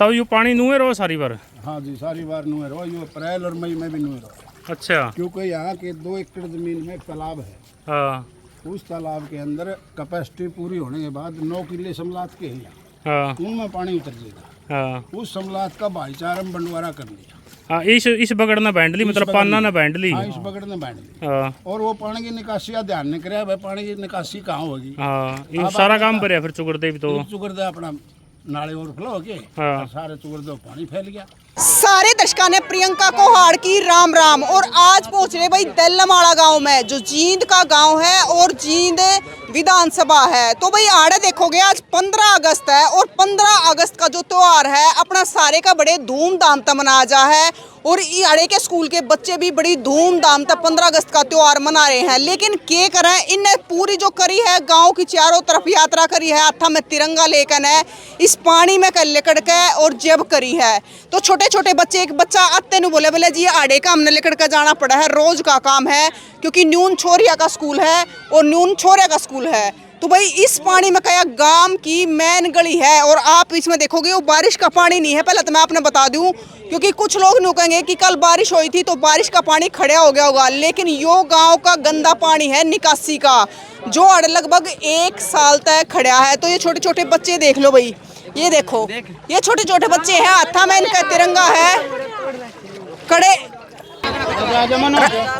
बताओ, ये पानी नुए रहो सारी बार? हाँ जी, सारी बार नुए रहो, ये अप्रैल और मई में भी नुए रहो। अच्छा। क्योंकि यहाँ के 2 एकड़ जमीन में एक तालाब है। हाँ उस तालाब के अंदर कैपेसिटी पूरी होने के बाद 9 किले समलात के हैं, हाँ उनमें पानी उतर जाएगा। हाँ उस समलात का भाईचारा में बंटवारा कर लिया। हाँ, इस बगड़ ने बांध ली, मतलब पाना ने बांध ली। हाँ, इस बगड़ ने बांध ली। हाँ और वो पानी की निकासी का ध्यान नहीं करे भाई, पानी की निकासी कहाँ होगी। हाँ, ये सारा काम करे फिर चुगड़देव तो चुगड़दा अपना नाले ओवरफ्लो हो के हाँ। सारे चुगड़दे पानी फैल गया। सारे दर्शकों ने प्रियंका कोहाड़ की राम राम। और आज पहुंच रहे भाई दल्लमाड़ा गांव में, जो जींद का गांव है और जींद विधानसभा है। तो भाई आड़े देखोगे, आज 15 अगस्त है और 15 अगस्त का जो त्योहार है अपना सारे का बड़े धूमधाम से मनाया जा है। और आड़े के स्कूल के बच्चे भी बड़ी धूमधाम से 15 अगस्त का त्योहार मना रहे हैं। लेकिन क्या करें, इनने पूरी जो करी है गांव की चारों तरफ यात्रा करी है, हाथा में तिरंगा लेकर है, इस पानी में कर लेकर के और जब करी है। तो छोटे छोटे बच्चे, एक बच्चा आते नहीं बोले बोले जी आड़े का हमने लेकर के जाना पड़ा है, रोज का काम है, क्योंकि न्यून छोरिया का स्कूल है और न्यून छोरिया का स्कूल है। तो भाई इस पानी में क्या गांव की मेन गली है और आप इसमें देखोगे वो बारिश का पानी नहीं है। पहले तो मैं आपने बता दूं, क्योंकि कुछ लोग नु कहेंगे कि कल बारिश हुई थी तो बारिश का पानी खड़ा हो गया होगा, लेकिन यो गांव का गंदा पानी है निकासी का, जो लगभग 1 साल तक खड़ा है। तो ये छोटे छोटे बच्चे देख लो भाई, ये देखो, ये छोटे छोटे बच्चे हैं, हाथा में इनका तिरंगा है कड़े।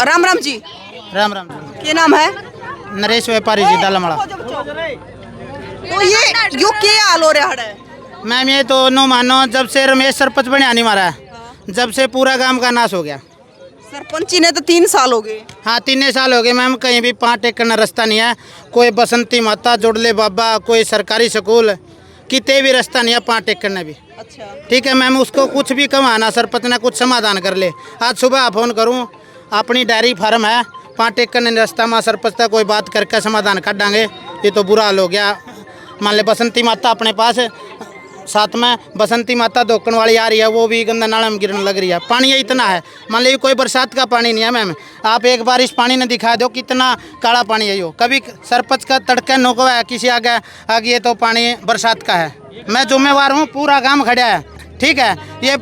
राम राम जी। राम राम। क्या नाम है? नरेश व्यापारी जी, दल्लमाड़ा। तो ये यो क्या हाल हो रहा है मैम? ये तो नो मानो, जब से रमेश सरपंच बने आने मारा है, जब से पूरा गांव का नाश हो गया। सरपंची ने तो 3 साल हो गए। हाँ, 3 साल हो गए मैम, कहीं भी 5 एकड़ का रास्ता नहीं है। कोई बसंती माता, जोड़ले बाबा, कोई सरकारी स्कूल, कितने भी रास्ता नहीं है 5 एकड़ में भी। अच्छा, ठीक है मैम, उसको कुछ भी कमाना, सरपंच ने कुछ समाधान कर ले। आज सुबह फ़ोन करूँ, अपनी डेयरी फार्म है, 5 एकड़ ने रास्ता में सरपंच तक कोई बात करके समाधान कर देंगे। ये तो बुरा हाल हो गया। मान ले बसंती माता अपने पास, साथ में बसंती माता धोकन वाली आ रही है, वो भी गंदा नाला में गिरने लग रही है। पानी ये इतना है, मान लीजिए कोई बरसात का पानी नहीं है मैम। आप एक बार इस पानी ने दिखा दो कितना काला पानी है। यो कभी सरपंच का तड़के नोको है किसी आगे ये तो पानी बरसात का है। मैं जिम्मेवार हूँ, पूरा गाँव खड़ा है। ठीक है, ये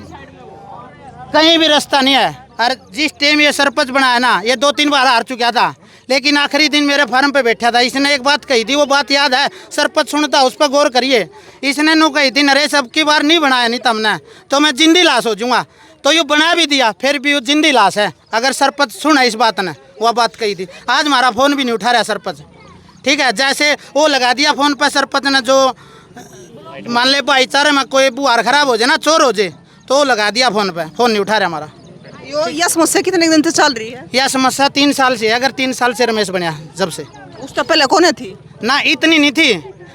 कहीं भी रास्ता नहीं है। और जिस टाइम ये सरपंच बना है ना, ये 2-3 बार हार चुका था, लेकिन आखिरी दिन मेरे फार्म पे बैठा था। इसने एक बात कही थी, वो बात याद है, सरपंच सुनता उस पर गौर करिए। इसने नो कही थी, नरेश अब की बार नहीं बनाया नहीं तुमने तो मैं जिंदी लाश हो जाऊंगा। तो ये बना भी दिया, फिर भी वो जिंदी लाश है। अगर सरपंच सुना इस बात ने, वह बात कही थी। आज हमारा फ़ोन भी नहीं उठा रहा सरपंच। ठीक है, जैसे वो लगा दिया फ़ोन पर सरपंच ने, जो मान ले भाईचारे में कोई बुहार खराब हो जाए ना, चोर हो जाए, तो वो लगा दिया फ़ोन पर, फ़ोन नहीं उठा रहा हमारा। यह समस्या कितने दिन से चल रही है? यह समस्या 3 साल से है। अगर 3 साल से रमेश बनया, जब से, उससे पहले कौन थी? ना इतनी नहीं थी।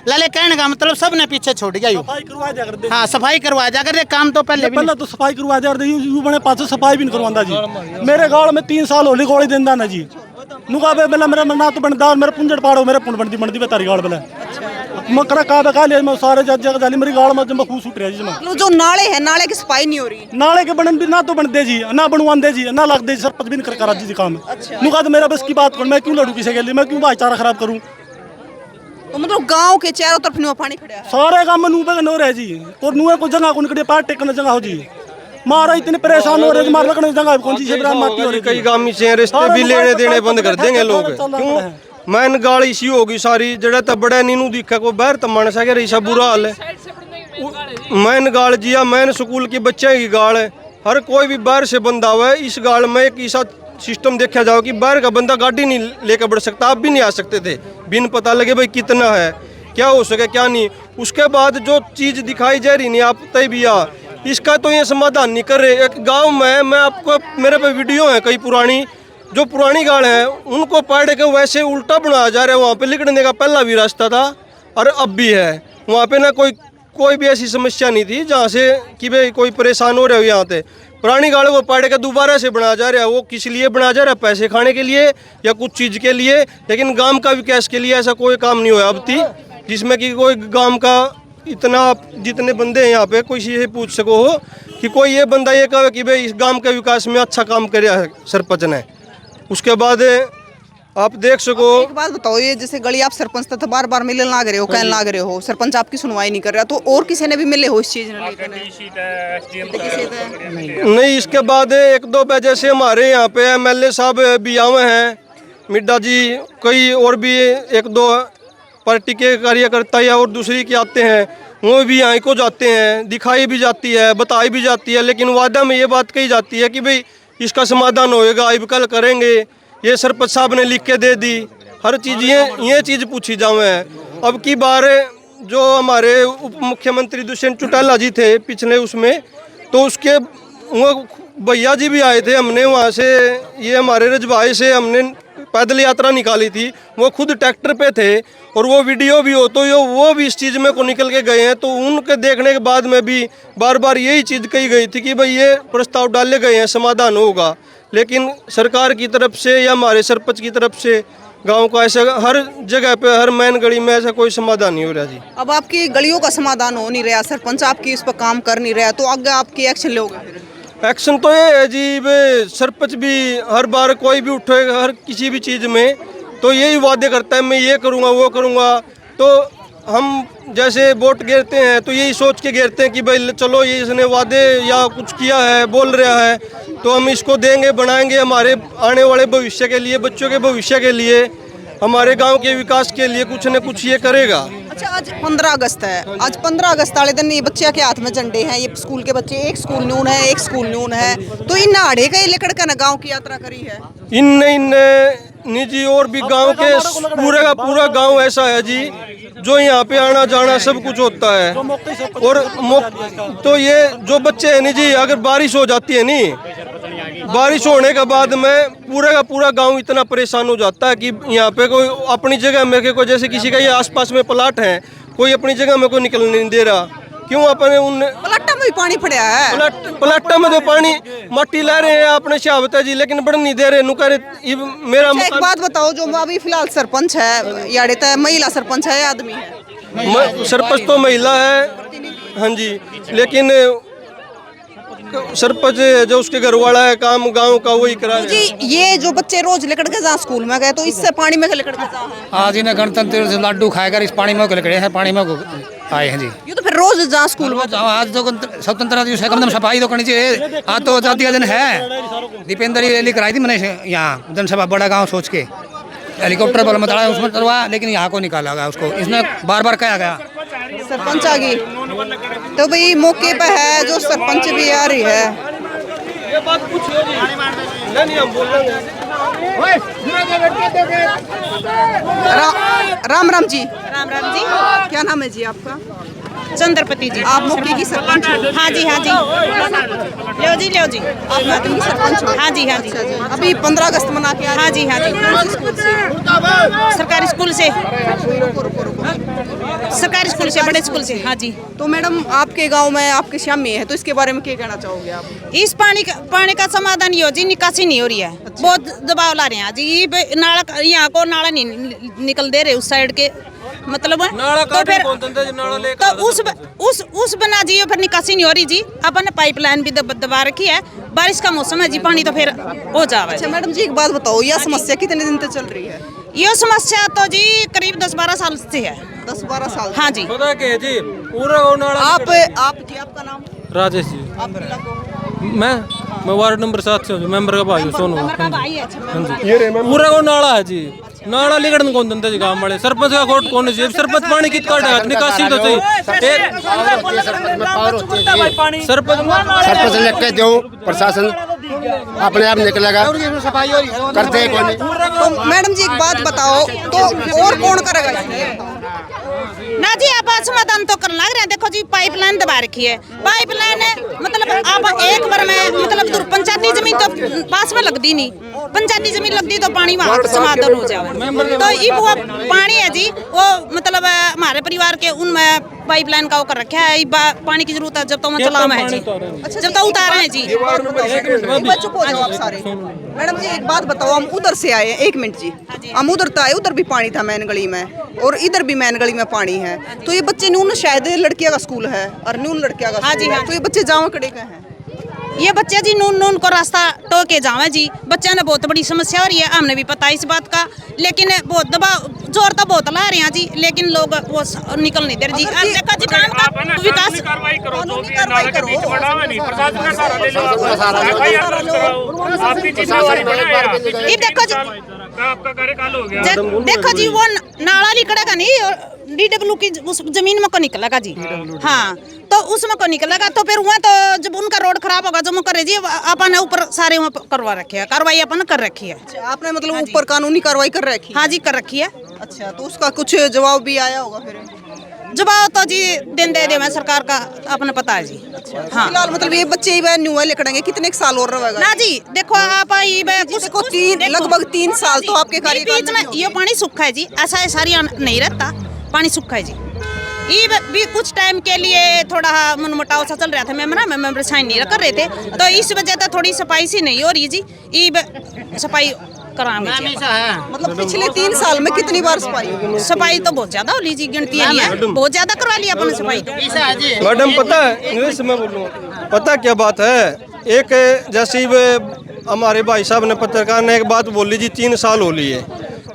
लाले कहने का मतलब सब ने पीछे छोड़ गया। सफाई करवा दिया कर दे। हाँ, सफाई करवा दिया कर दे। काम तो पहले तो सफाई करवा दिया कर दे। यू बने पास सफाई भी नहीं करवांदा जी। मेरे गाँव में 3 साल होली गोली देंदा ना जी। नुका बे मेरा ना तो बनदा, मेरे पुंजड़ पाड़ो, मेरे पुंड बनदी बे तारी गाल बेले मकरा का बका ले। मैं सारे जग जाली मेरी गाल में जब खूस उठ रहा जी। मैं जो नाले है, नाले की सफाई नहीं हो रही। नाले के बनन भी ना तो बनदे जी, ना बनवांदे जी, ना लगदे जी। सरपंच भी नहीं कर जी काम। नुका तो मेरा बस की बात कर, मैं क्यों लड़ू किसी के लिए, मैं क्यों भाईचारा खराब करूँ? तो मतलब गांव के चारों तरफ नुआ पानी खड़ा है। सारे काम में नूबे नो रहे जी। और नुए को जगह को निकले, पार टेकने जगह हो जी। मारा इतने परेशान हो रहे, मार लगने जगह कौन सी से मारती हो रही। कई गामी से रिश्ते भी लेने देने बंद कर देंगे लोग। क्यों मैन गाली सी होगी सारी, जड़ा तो बड़ा नीनू दिखा को बाहर तो मन सके रही, सब बुरा हाल है। मैन गाल जिया, मैन स्कूल के बच्चे की गाल है। हर कोई भी बाहर से बंदा हुआ है, इस गाल में एक ऐसा सिस्टम देखा जाओ कि बाहर का बंदा गाड़ी नहीं लेकर बढ़ सकता। आप भी नहीं आ सकते थे बिन पता लगे भाई कितना है, क्या हो सके क्या नहीं। उसके बाद जो चीज़ दिखाई जा रही नहीं, आप तय भी आ, इसका तो ये समाधान नहीं कर रहे। एक गांव में मैं आपको, मेरे पे वीडियो है कई पुरानी, जो पुरानी गाड़ हैं उनको पढ़ के वैसे उल्टा बनाया जा रहा है। वहाँ पे लिखने का पहला भी रास्ता था और अब भी है। वहाँ पे ना कोई भी ऐसी समस्या नहीं थी जहाँ से कि भाई कोई परेशान हो रहे हो। यहाँ पे पुरानी गाड़ों को पढ़ के दोबारा से बनाया जा रहा है। वो किस लिए बनाया जा रहा है? पैसे खाने के लिए या कुछ चीज़ के लिए, लेकिन गांव का विकास के लिए ऐसा कोई काम नहीं हुआ अब तक, जिसमें कि कोई गांव का इतना जितने बंदे हैं यहाँ पे, कोई ये पूछ सको हो कि कोई ये बंदा ये कहे कि भाई इस गांव के विकास में अच्छा काम किया है सरपंच ने। उसके बाद आप देख सको। एक बात बताओ, ये जैसे गली आप सरपंच तक बार बार मिलने लाग रहे हो, कहने लाग रहे हो, सरपंच आपकी सुनवाई नहीं कर रहा, तो और किसी ने भी मिले हो इस चीज ने लेकर? नहीं, इसके बाद 1-2 वजह से हमारे यहाँ पे MLA साहब भी आए हैं, मिड्डा जी, कई और भी 1-2 पार्टी के कार्यकर्ता या और दूसरी के आते हैं, वो भी यहाँ को जाते हैं, दिखाई भी जाती है, बताई भी जाती है, लेकिन वादा में ये बात कही जाती है कि भाई इसका समाधान होएगा, अब कल करेंगे, ये सरपंच साहब ने लिख के दे दी, हर चीज़ ये चीज़ पूछी जावे है। अब की बार जो हमारे उप मुख्यमंत्री दुष्यंत चौटाला जी थे पिछले उसमें, तो उसके वो भैया जी भी आए थे, हमने वहाँ से ये हमारे रजवाए से हमने पैदल यात्रा निकाली थी, वो खुद ट्रैक्टर पे थे और वो वीडियो भी हो, तो वो भी इस चीज़ में को निकल के गए हैं। तो उनके देखने के बाद में भी बार बार यही चीज़ कही गई थी कि भाई ये प्रस्ताव डाले गए हैं, समाधान होगा, लेकिन सरकार की तरफ से या हमारे सरपंच की तरफ से गांव का ऐसा हर जगह पे हर मेन गली में ऐसा कोई समाधान नहीं हो रहा जी। अब आपकी गलियों का समाधान हो नहीं रहा, सरपंच आपकी इस पर काम कर नहीं रहा, तो आगे आपकी एक्शन लोगे फिर? एक्शन तो ये है जी, वे सरपंच भी हर बार कोई भी उठे हर किसी भी चीज़ में तो यही वादे करता है, मैं ये करूँगा वो करूँगा। तो हम जैसे वोट गिरते हैं तो यही सोच के गिरते हैं कि भाई चलो ये इसने वादे या कुछ किया है, बोल रहा है, तो हम इसको देंगे, बनाएंगे, हमारे आने वाले भविष्य के लिए, बच्चों के भविष्य के लिए, हमारे गांव के विकास के लिए कुछ न कुछ ये करेगा। अच्छा, आज 15 अगस्त है, आज 15 अगस्त वाले दिन ये बच्चे के हाथ में झंडे हैं, ये स्कूल के बच्चे, एक स्कूल नून है, एक स्कूल नून है, तो इन आड़े का ये लेकर के ना गाँव की यात्रा करी है इन निजी और भी गांव के पूरे का पूरा गांव ऐसा है जी जो यहाँ पे आना जाना सब कुछ होता है। और तो ये जो बच्चे हैं नी जी, अगर बारिश हो जाती है नी, बारिश होने के बाद में पूरे का पूरा गांव इतना परेशान हो जाता है कि यहाँ पे कोई अपनी जगह में कोई, जैसे किसी का ये आसपास में प्लाट है, कोई अपनी जगह में कोई निकलने नहीं दे रहा। क्यों? अपने उन पलट्टा में भी पानी पड़ा है, पलट्टा में तो पानी माटी ला रहे हैं अपने शहावत है जी, लेकिन बढ़ नहीं दे रहे नुकर मेरा। एक बात बताओ, जो अभी फिलहाल सरपंच है यारे तो महिला सरपंच है, आदमी है? सरपंच तो महिला है, हाँ जी, लेकिन सरपंच जो उसके घर वाला है काम गांव का वही करा रहे हैं। जी, ये जो बच्चे रोज लेकर के जा स्कूल में गए, तो इससे पानी में लेकर के जा है? आज इन्हें गणतंत्र से लड्डू खाएकर इस पानी में लेकर हैं, पानी में आए हैं जी। ये तो फिर रोज जा स्कूल में। आज तो स्वतंत्रता दिवस है, कम से कम सफाई तो करनी चाहिए। आज तो आजादी का दिन है, दीपेंद्र रैली कराई थी मैंने यहाँ जनसभा बड़ा गाँव सोच के, हेलीकॉप्टर बल में चढ़ाया उसमें करवा, लेकिन यहाँ को निकाला गया, उसको इसने बार बार कहा गया। सरपंच आ गई तो भाई मौके पे है जो सरपंच भी आ रही है। ये बात पूछिए जी, नहीं हम बोल रहे हैं। राम राम जी। राम राम जी। क्या नाम है जी आपका? चंद्रपति जी। आप मौके की सरपंच हो? हाँ जी, हाँ जी। लो जी, लो जी। आप मौके की सरपंच हो? हाँ जी, हाँ जी। अच्छा जी। अभी 15 अगस्त मना के आ रहे हाँ जी, हाँ जी। कौन से स्कूल से? सरकारी स्कूल से, सरकारी स्कूल से, बड़े स्कूल से। हाँ जी। तो मैडम आपके गांव में आपके श्याम में है, तो इसके बारे में क्या कहना चाहोगे आप? इस पानी का समाधान ये हो जी, निकासी नहीं हो रही है। बहुत दबाव ला रहे हैं जी, ये नाला यहाँ को नाला नहीं निकल दे रहे उस साइड के, मतलब तो फिर तो उस बना जी फिर निकासी नहीं हो रही जी। अपन पाइपलाइन भी दबा रखी है, बारिश का मौसम है जी, पानी तो फिर हो जावे। अच्छा मैडम जी, एक बात बताओ, यह समस्या कितने दिन से चल रही है? ये समस्या तो जी करीब 10-12 साल से है। 10-12 साल? हाँ जी। पता क्या जी, पूरा आप जी, आपका नाम? राजेश जी। आप मैं वार्ड नंबर 7 से मेंबर का भाई हूँ, सोनू। अच्छा, पूरा को नाला है जी, नाला लिगड़न कौन दंते जी गांव वाले, सरपंच का कोट कौन है, सरपंच पानी कित काटेगा, निकासी तो चाहिए। सरपंच लिख के दो, प्रशासन अपने आप निकलेगा, करते हैं कौन? तो मैडम जी एक बात बताओ, तो और कौन करेगा इसमें? ना जी, आप समाधान तो करना लग रहे हैं। देखो जी, पाइपलाइन दबा रखी है, पाइपलाइन मतलब आप एक बार में मतलब दूर पंचायती जमीन तो पास में लगती नहीं, पंचायती जमीन लगती तो पानी वहाँ समाधान हो जाए। तो ये वो पानी है जी, वो मतलब हमारे परिवार के उनमें पाइपलाइन का वो कर रखा है, पानी की जरूरत है जब तो चलाओ है जी, जब तो उतारे हैं जी। चुप हो जाओ आप सारे। मैडम जी एक बात बताओ, हम उधर से आए हैं, 1 मिनट जी, हम उधर तो आए, उधर भी पानी था मैन गली में, और इधर भी मैन गली में पानी है। तो ये बच्चे नून शायद लड़कियों का स्कूल है और नून लड़कियों का हाँ जी, स्कूल है, हाँ। तो ये बच्चे जाओ कड़े के हैं। ये बच्चे जी नून नून को रास्ता टोके जावे जी। बच्चों ने बहुत बड़ी समस्या हो रही है, हमने भी पता है इस बात का, लेकिन बहुत दबाव जोर तो बहुत ला रहे हैं जी, लेकिन लोग वो निकल नहीं दे रहे जी। अब देखो जी काम का विकास कार्रवाई करो, जो भी नाले के बीच बढ़ावा नहीं, प्रशासन का सहारा ले लो, एफआईआर दर्ज कराओ, आपकी जिम्मेदारी बनाया। ये देखो जी आपका कार्यकाल हो गया। देखो जी वो नाला निकलेगा नहीं, डीडब्ल्यू की उस जमीन में को निकलेगा जी। हाँ तो उसमें को निकलेगा तो फिर वहाँ तो जब उनका रोड खराब होगा जो करे जी अपन ऊपर सारे वहाँ करवा रखे है, कार्रवाई अपन कर रखी है। आपने मतलब ऊपर कानूनी कार्रवाई कर रखी है? हाँ जी कर रखी है। अच्छा, तो उसका कुछ जवाब भी आया होगा फिर? जवाब तो जी दिन दे दे मैं सरकार का अपने पता है जी। हाँ फिलहाल मतलब ये बच्चे ही न्यू वाले करेंगे कितने साल और रहेगा? ना जी देखो आप देखो लगभग 3 साल तो आपके कार्यकाल बीच में ये पानी सूखा है जी, ऐसा है सारी नहीं रहता, पानी सूखा है जी। ये भी कुछ टाइम के लिए थोड़ा मनमुटाव सा चल रहा था, मेंबर साइन नहीं कर रहे थे, तो इस वजह से थोड़ी सफाई सी नहीं हो रही जी। ये सफाई कराएंगे मतलब पिछले 3 साल में कितनी बार सफाई तो बहुत ज्यादा हो ली जी, गिनती नहीं है, बहुत ज्यादा करवा लिया अपने सफाई तो। मैडम पता है इंग्लिश में बोलूँ, पता क्या बात है, एक जैसे हमारे भाई साहब ने पत्रकार ने एक बात बोली जी 3 साल हो लिए,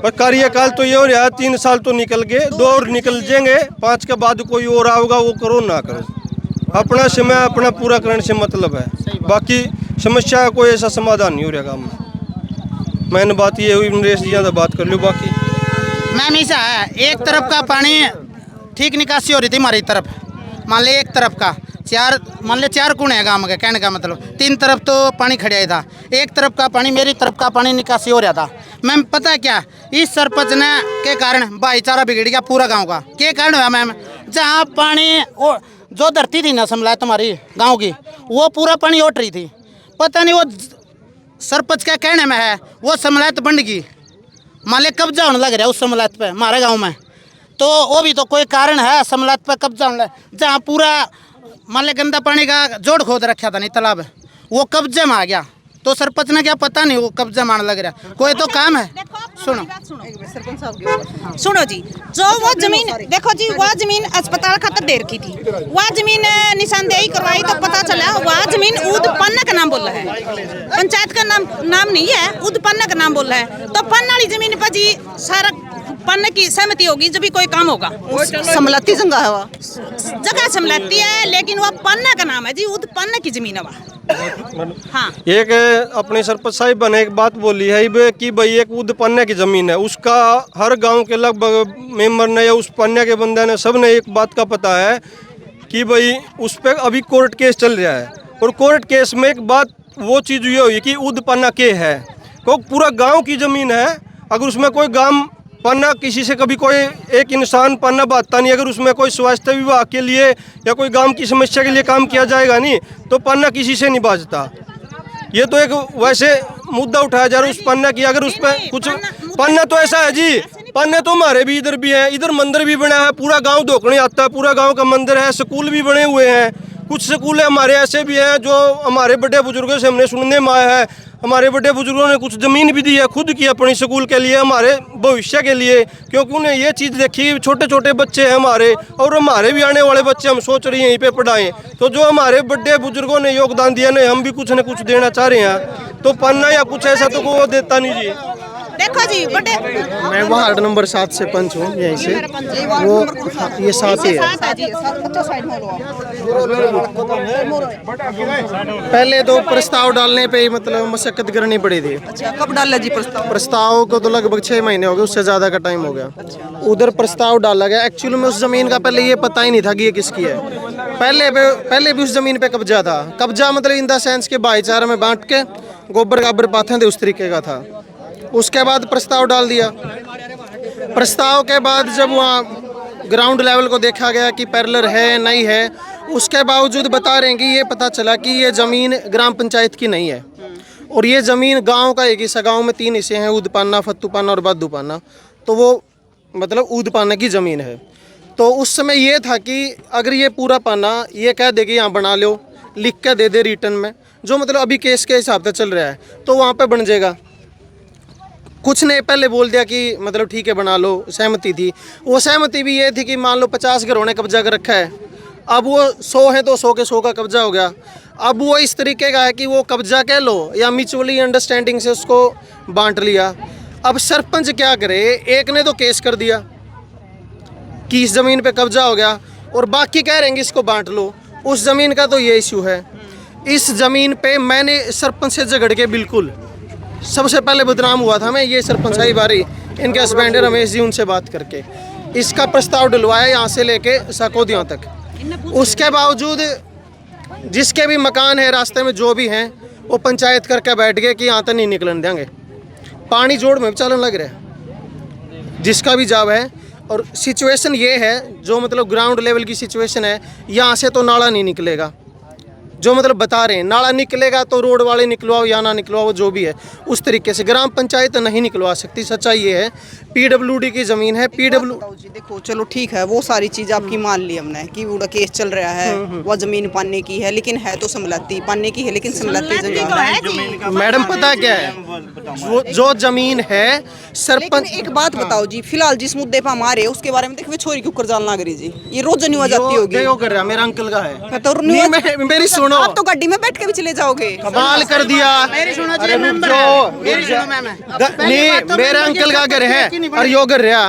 पर कार्यकाल तो ये हो रहा है 3 साल तो निकल गए, 2 और निकल जाएंगे, 5 के बाद कोई और आएगा, वो करो ना करो, अपना समय अपना पूरा करने से मतलब है, बाकी समस्या का कोई ऐसा समाधान नहीं हो रहा काम में। मैंने बात ये हुई नरेश जी ज़्यादा बात कर लो। बाकी मैम ऐसा है, एक तरफ का पानी ठीक निकासी हो रही थी हमारी तरफ, मान ले एक तरफ का मान ले 4 कुएं हैं गाँव के, कहने का मतलब 3 तरफ तो पानी खड़ा था, एक तरफ का पानी मेरी तरफ का पानी निकासी हो रहा था। मैम पता है क्या, इस सरपंच ने के कारण भाईचारा बिगड़ गया पूरा गांव का। क्या कारण हुआ मैम, जहाँ पानी जो धरती थी ना समला तुम्हारी गांव की, वो पूरा पानी उठ रही थी, पता नहीं वो सरपंच क्या कहने में है, वो समलायत बन गई, मान ले कब्जा होने लग रहा है उस समलायत पे हमारे गाँव में, तो वो भी तो कोई कारण है समलायत पे कब्जा होने लगा, जहाँ पूरा मान ले गंदा पानी का जोड़ खोद रखा था नहीं तालाब, वो कब्जे में आ गया, तो सरपंच ने क्या पता नहीं वो कब्जा मारने लग रहा, कोई तो काम है। सुनो सुनो जी, जो वो जमीन देखो जी, वह जमीन अस्पताल खातर दे रखी थी, वह जमीन निशानदेही करवाई तो पता चला वह जमीन उत्पन्न का नाम बोल रहा है, पंचायत का नाम नहीं है, उत्पन्न का नाम बोल रहा है, तो पन्न वाली जमीन पर जी सारा पन्न की सहमति होगी जब भी कोई काम होगा। समलती जगह है, वह जगह समलती है लेकिन वह पन्न का नाम है जी, उत्पन्न की जमीन है वह। हाँ एक अपने सरपंच साहिब बने एक बात बोली है कि भाई एक उद पन्ने की जमीन है, उसका हर गांव के लगभग मेंबर ने या उस पन्ने के बंदे ने सब ने एक बात का पता है कि भाई उस पर अभी कोर्ट केस चल रहा है, और कोर्ट केस में एक बात वो चीज़ ये हुई कि उद पन्ना के है, को पूरा गांव की ज़मीन है, अगर उसमें कोई गांव पन्ना किसी से कभी कोई एक इंसान पन्ना बांटता नहीं, अगर उसमें कोई स्वास्थ्य विभाग के लिए या कोई गांव की समस्या के लिए काम किया जाएगा नहीं तो पन्ना किसी से नहीं बांटता। ये तो एक वैसे मुद्दा उठाया जा रहा है उस पन्ना की, अगर उस पर कुछ पन्ना तो ऐसा है जी, पन्ने तो हमारे भी इधर भी है, इधर मंदिर भी बना है, पूरा गाँव धोखने आता है, पूरा गाँव का मंदिर है, स्कूल भी बने हुए हैं, कुछ स्कूल हमारे ऐसे भी हैं जो हमारे बड़े बुजुर्गों से हमने सुनने में आया है, हमारे बड़े बुजुर्गों ने कुछ ज़मीन भी दी है खुद की अपनी स्कूल के लिए, हमारे भविष्य के लिए, क्योंकि उन्हें ये चीज़ देखी छोटे छोटे बच्चे हैं हमारे, और हमारे भी आने वाले बच्चे हम सोच रहे हैं यहीं पे पढ़ाएं, तो जो हमारे बड़े बुजुर्गों ने योगदान दिया ना, हम भी कुछ न कुछ देना चाह रहे हैं, तो पन्ना या कुछ ऐसा तो वो देता नहीं जी। देखो जी बड़े मैं वार्ड नंबर 7 से पंच हूँ यहीं से, वो ये 7 ही है। पहले तो प्रस्ताव डालने पे ही मतलब मशक्कत करनी पड़ी थी। अच्छा, कब डाला जी प्रस्ताव को तो लगभग 6 महीने हो गए, उससे ज़्यादा का टाइम हो गया। उधर प्रस्ताव डाला गया, एक्चुअली में उस ज़मीन का पहले ये पता ही नहीं था कि ये किसकी है, पहले भी उस ज़मीन पे कब्जा था, कब्जा मतलब इन द सेंस के भाईचारा में बांट के गोबर गाबर पाते थे उस तरीके का था। उसके बाद प्रस्ताव डाल दिया, प्रस्ताव के बाद जब वहाँ ग्राउंड लेवल को देखा गया कि पैरेलल है नहीं है, उसके बावजूद बता रहे हैं कि ये पता चला कि ये ज़मीन ग्राम पंचायत की नहीं है, और ये ज़मीन गांव का एक हिस्सा, गांव में 3 हिस्से हैं, उदपाना, फत्तूपाना और बद्दूपाना, तो वो मतलब उदपाना की ज़मीन है। तो उस समय ये था कि अगर ये पूरा पाना ये कह दे कि यहाँ बना लो, लिख के दे दे रिटर्न में, जो मतलब अभी केस के हिसाब से चल रहा है, तो वहाँ पे बन जाएगा। कुछ ने पहले बोल दिया कि मतलब ठीक है बना लो, सहमति थी, वो सहमति भी ये थी कि मान लो 50 घर उन्होंने कब्जा कर रखा है, अब वो 100 है तो 100 के 100 का कब्जा हो गया। अब वो इस तरीके का है कि वो कब्जा कह लो या म्यूचुअली अंडरस्टैंडिंग से उसको बांट लिया। अब सरपंच क्या करे, एक ने तो केस कर दिया कि इस ज़मीन पे कब्जा हो गया और बाकी कह रहे हैं इसको बांट लो। उस ज़मीन का तो ये इशू है। इस ज़मीन पे मैंने सरपंच से झगड़ के बिल्कुल सबसे पहले बदनाम हुआ था मैं, ये सरपंच साहिब बारी इनके हस्बैंड रमेश जी, उनसे बात करके इसका प्रस्ताव डलवाया यहाँ से लेके साकोदियों तक। उसके बावजूद जिसके भी मकान है रास्ते में जो भी हैं वो पंचायत करके बैठ गए कि यहाँ तक नहीं निकलने देंगे। पानी जोड़ में चलन लग रहा है जिसका भी जाव है। और सिचुएशन ये है जो मतलब ग्राउंड लेवल की सिचुएशन है, यहाँ से तो नाला नहीं निकलेगा, जो मतलब बता रहे हैं नाला निकलेगा तो रोड वाले निकलवाओ या ना निकलवाओ जो भी है उस तरीके से ग्राम पंचायत नहीं निकलवा सकती। सच्चाई ये है पीडब्ल्यूडी की ज़मीन है। जी देखो चलो ठीक है, वो सारी चीज़ आपकी मान ली हमने कि वो केस चल रहा है, वो ज़मीन पाने की है लेकिन है तो समलती पाने की है, लेकिन समलती जगह है। मैडम पता क्या है, जो ज़मीन है सरपंच। एक बात बताओ जी, फिलहाल जिस मुद्दे पर हमारे उसके बारे में देखो, छोरी क्यों कर जान लग रही जी, ये रोज न्यूज़ आ जाती होगी। कर रहा मेरा अंकल का है तो मेरी सुनो, आप तो गाड़ी में बैठ के भी चले जाओगे। कमाल कर दिया। नहीं मेरा अंकल का घर है और यो घर रहा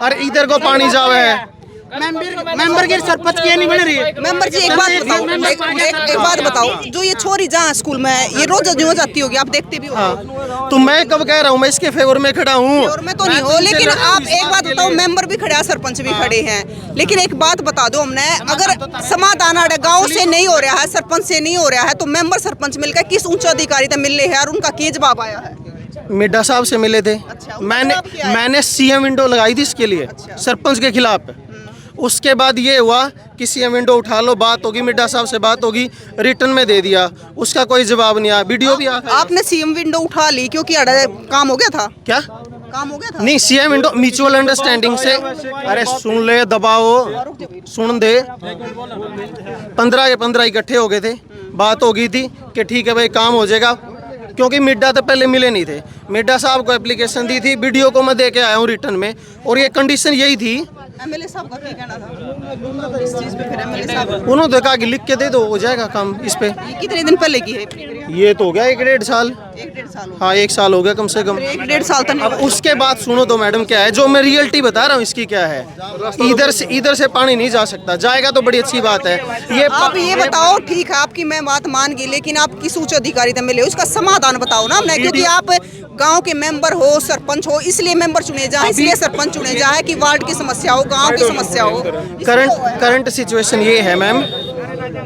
और इधर को पानी जावे है। मेंबर के सरपंच की नहीं बन रही है। मेंबर जी एक बात बताओ, एक बात बताओ, जो ये छोरी जहाँ स्कूल में है ये रोज न्यूज़ आती होगी, आप देखते भी हो। तो मैं कब कह रहा हूँ मैं इसके फेवर में खड़ा हूँ। और मैं तो नहीं हो, लेकिन आप एक बात बताओ, मेंबर भी खड़े हैं सरपंच भी खड़े हैं, लेकिन एक बात बता दो हमने, अगर समाधान गाँव से नहीं हो रहा है, सरपंच से नहीं हो रहा है, तो मेंबर सरपंच मिलकर किस उच्च अधिकारी से मिल रहे हैं और उनका क्या जवाब आया है? मिड्डा साहब से मिले थे। मैंने सीएम विंडो लगाई थी इसके लिए सरपंच के खिलाफ। उसके बाद ये हुआ कि सीएम विंडो उठा लो, बात होगी, मिड्डा साहब से बात होगी, रिटर्न में दे दिया, उसका कोई जवाब नहीं आया। वीडियो भी आपने सीएम विंडो उठा ली क्योंकि काम हो गया था क्या? काम हो गया था? नहीं, सीएम विंडो म्यूचुअल अंडरस्टैंडिंग से। अरे सुन ले, दबाओ, सुन दे। 15 के 15 इकट्ठे हो गए थे, बात हो गई थी कि ठीक है भाई काम हो जाएगा, क्योंकि मिड्डा तो पहले मिले नहीं थे। मिड्डा साहब को एप्लीकेशन दी थी, वीडियो को मैं दे के आया हूँ रिटर्न में, और ये कंडीशन यही थी। एमएलए साहब का क्या कहना था इस चीज पे? फिर एमएलए साहब उन्होंने तो कहा कि लिख के दे दो, हो जाएगा काम इस पे। ये कितने दिन पहले की है? ये तो हो गया 1-1.5 साल। 1-1.5 साल? हाँ 1 साल हो गया कम से कम। 1-1.5 साल तक। अब उसके बाद सुनो तो मैडम क्या है, जो मैं रियलिटी बता रहा हूँ इसकी क्या है। इधर से पानी नहीं जा सकता, जाएगा तो बड़ी अच्छी बात है। आप ये बताओ, ठीक है आपकी मैं बात मान गई, लेकिन आप किस उच्च अधिकारी से मिले उसका समाधान बताओ ना हमने, क्योंकि आप गांव के मेंबर हो, सरपंच हो, इसलिए मेंबर चुने जाए, इसलिए सरपंच चुने जाए कि वार्ड की समस्या हो, गांव की समस्या हो। करंट सिचुएशन ये है मैम,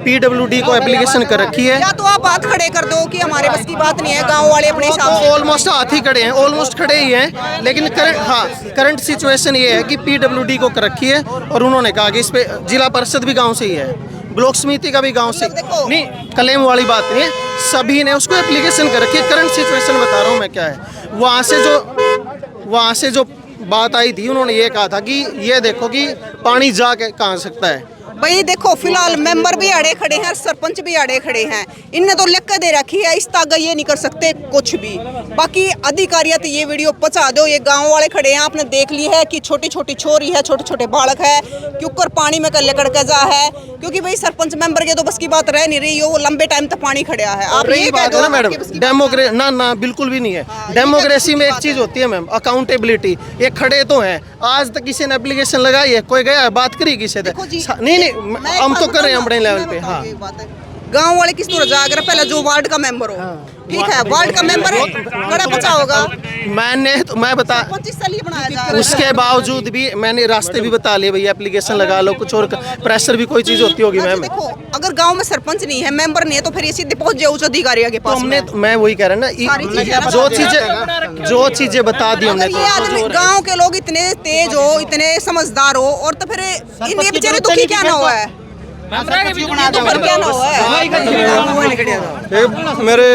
पीडब्ल्यूडी को एप्लीकेशन कर रखी है। या तो आप हाथ खड़े कर दो कि हमारे बस की बात नहीं है, गांव वाले अपने हिसाब से। ऑलमोस्ट हाथ ही खड़े हैं, ऑलमोस्ट खड़े ही हैं, लेकिन करंट सिचुएशन ये है कि पीडब्ल्यूडी को कर रखी है और उन्होंने कहा कि इस पे जिला परिषद भी गांव से ही है, ब्लॉक समिति का भी गांव से। नहीं क्लेम वाली बात नहीं है, सभी ने उसको एप्लीकेशन कर रखी है। करंट सिचुएशन बता रहा हूँ मैं क्या है। वहाँ से जो बात आई थी, उन्होंने ये कहा था कि ये देखो कि पानी जा के कहाँ सकता है। भाई देखो फिलहाल मेंबर भी अड़े खड़े हैं, सरपंच भी अड़े खड़े हैं, इनने तो लिख दे रखी है, इस तागा ये नहीं कर सकते कुछ भी। बाकी अधिकारियत ये वीडियो पहुंचा दो, ये गांव वाले खड़े हैं, आपने देख ली है कि छोटी छोटी छोरी है, छोटे छोटे बालक है, क्योंकि पानी में कल कड़ के जा है, क्योंकि भाई सरपंच मेंबर के तो बस की बात रह नहीं रही, वो लंबे टाइम तक पानी खड़ा है। आप ये कह दो ना मैडम, डेमोक्रेसी ना बिल्कुल भी नहीं है। डेमोक्रेसी में एक चीज होती है मैम, अकाउंटेबिलिटी। ये खड़े तो हैं, आज तक किसी ने एप्लीकेशन लगाई है, कोई गया बात करी किसी से? नहीं हम तो कर रहे हैं अपने लेवल पे। हाँ गांव वाले किस तरह जाकर पहले जो वार्ड का मेंबर हो, ठीक है वार्ड का मेंबर बड़ा बचा होगा, मैं बता 25 साल ही बनाया जा रहा है। उसके बावजूद भी मैंने रास्ते भी बता लिए, भैया एप्लीकेशन लगा लो, कुछ और प्रेशर भी कोई चीज होती होगी मैम। देखो अगर गांव में सरपंच नहीं है, मेंबर नहीं है, तो फिर ये सीधे पहुंच जाओ उच्च अधिकारी के पास। हमने मैं वही कह रहा ना, जो चीजें बता दी हमने। ये आदमी गाँव के लोग इतने तेज हो, इतने समझदार हो, और तो फिर इन्हें बेचारे दुखी क्या ना हुआ है, मेरे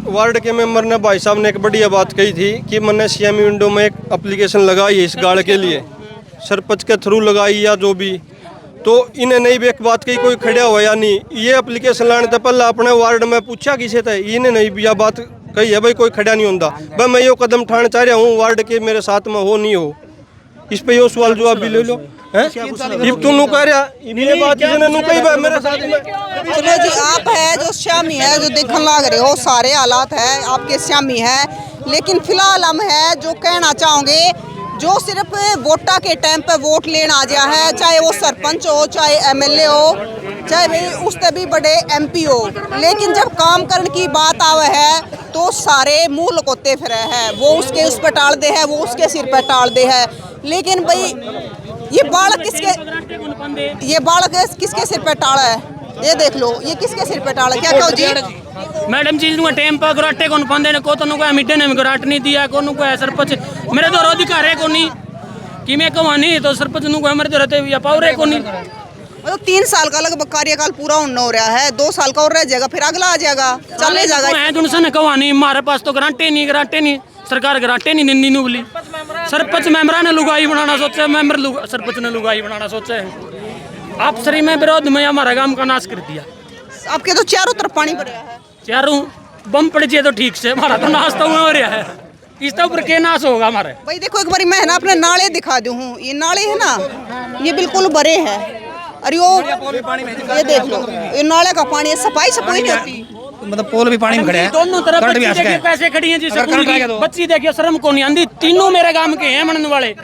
वार्ड के मेंबर ने, भाई साहब ने एक बढ़िया बात कही थी कि मैंने सीएम विंडो में एक एप्लीकेशन लगाई है इस गाड़ के लिए, सरपंच के थ्रू लगाई या जो भी, तो इन्हें नहीं भी एक बात कही कोई खड़ा हुआ या नहीं। ये एप्लीकेशन लाने से पहले अपने वार्ड में पूछा किसी थे, इन्हें नहीं भी यह बात कही है भाई कोई खड़ा नहीं होता। भाई मैं ये कदम उठाना चाह रहा हूँ, वार्ड के मेरे साथ में हो नहीं हो, इस पे ये सवाल जवाब भी ले लो। ये तुम कह रहा ये बात जिसने नु कही मेरे साथ में। चलो जी, आप है जो श्यामी है, जो देखने लग रहे हो सारे हालात है आपके श्यामी है, लेकिन फिलहाल हम है जो कहना चाहोगे जो सिर्फ वोटा के टाइम पे वोट लेना आ गया है, चाहे वो सरपंच हो, चाहे एमएलए हो, चाहे भाई उससे भी बड़े एमपी हो, लेकिन जब काम करने की बात आवे है तो सारे मुंह लकोते फिरे हैं। वो उसके उस पर टाल दे है, वो उसके सिर पर टाल दे है। लेकिन भाई ये बालक किसके सिर पे टाला है, ये देख लो, ये किसके सिर पे टाला है? क्या कहो जी मैडम जी नु टाइम पर गराटे कोन पांदे ने को तनु को मिडे ने गराट नहीं दिया कोनु को सरपंच मेरे तो अधिकार है कोनी कि मैं कहानी तो सरपंच नु को मेरे तो रहते या पावरे कोनी। मतलब 3 साल का लगभग कार्यकाल पूरा होने हो रहा है, 2 साल का और रह जाएगा, फिर अगला आ जाएगा, चले जाएगा। मैं जुनसे ने कहानी हमारे पास तो गराटे नहीं सरकार गराटे नहीं निन्नी नु बोली। सरपंच मेंबरा ने लुगाई बनाना सोचा, मेंबर सरपंच ने लुगाई बनाना सोचा है। आप सरी में विरोध में हमारा काम का नाश कर दिया। आपके तो चारों तरफ पानी भरा है, चारों बम पड़ जाए तो ठीक से, हमारा तो नाश तो हो रहा है, इसके ऊपर क्या नाश होगा हमारे। भाई देखो एक बार मैं ना अपने नाले दिखा दूं, ये नाले है ना, ये बिल्कुल भरे हैं। अरे ये देख लो, ये नाले का पानी, सफाई नहीं होती, मतलब पोल भी पानी में खड़े हैं, दोनों तरफ कैसे खड़ी हैं जिसे बच्ची देखिए शर्म को नहीं आंदी। तीनों मेरे गांव के हैं मनन वाले,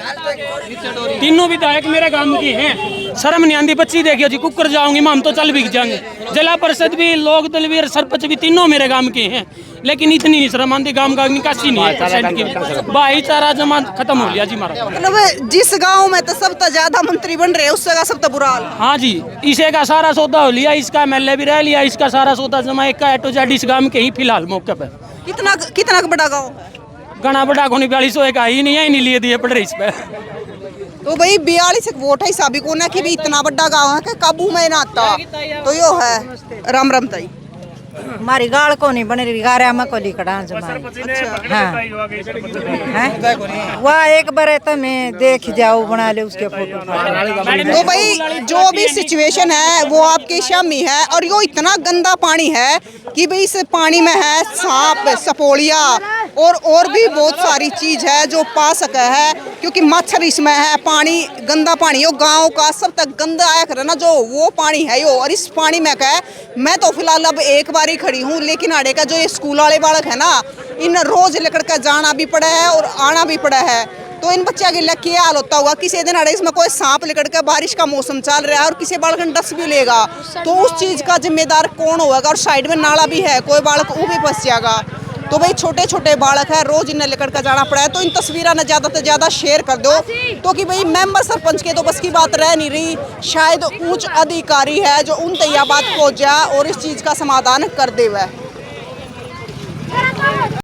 तीनों विधायक मेरे गांव के हैं, शर्म नहीं आंदी। बच्ची देखिए जी कुकर जाऊंगी हम तो चल भी जाएंगे, जिला परिषद भी, लोक दल भी, सरपंच भी तीनों मेरे गांव के हैं, लेकिन इतनी नहीं शर्म आंदी। गांव का निकासी नहीं है, परसेंट की भाईचारा जमा खत्म हो गया जी हमारा। मतलब जिस गाँव में तो सबसे ज्यादा मंत्री बन रहे हैं उससे का सब तो बुरा हाल। हाँ जी, इसे का सारा सौदा हो लिया, इसका एमएलए भी रह लिया, इसका सारा सौदा जमा एक का एटो जेड इस गांव के ही फिलहाल मौके पर। कितना बड़ा गाँव है? घना बड़ा को 4200 का ही नहीं है, नहीं लिए दिए पड़ रही इस पे। तो भाई 42 वोट है साबिक होना कि भी इतना बड़ा गाँव है कि काबू में ना आता, तो यो है। राम राम ताई हमारी गाड़ को नहीं बने रही, गारे में को लिखड़ा जमाई। वह एक बार तो मैं देख जाऊँ, बना ले उसके फोटो। तो भाई जो भी सिचुएशन है वो आपके शामी है, और यो इतना गंदा पानी है कि भाई इस पानी में है सांप, सपोलिया और भी बहुत सारी चीज है जो पा सके है, क्योंकि मच्छर इसमें है। पानी गंदा पानी हो, गाँव का सब तक गंदा आया करे ना जो वो पानी है यो। और इस पानी में क्या है, मैं तो फिलहाल अब एक बार ही खड़ी हूँ, लेकिन आड़े का जो ये स्कूल वाले बालक है ना, इन रोज लेकर के जाना भी पड़ा है और आना भी पड़ा है। तो इन बच्चा के लिए क्या हाल होता होगा, किसी दिन अड़े इसमें कोई सांप लेकर के, बारिश का मौसम चल रहा है और किसी बालक ने डस भी लेगा, तो उस चीज का जिम्मेदार कौन होगा। और साइड में नाला भी है, कोई बालक वो भी फंस जाएगा। तो भाई छोटे छोटे बालक है, रोज इन्हें लेकर के जाना पड़ा है। तो इन तस्वीरों ने ज़्यादा से ज़्यादा शेयर कर दो, तो कि भाई मेंबर सरपंच के तो बस की बात रह नहीं रही, शायद उच्च अधिकारी है जो उन तक यह बात पहुँच जाए और इस चीज़ का समाधान कर दे।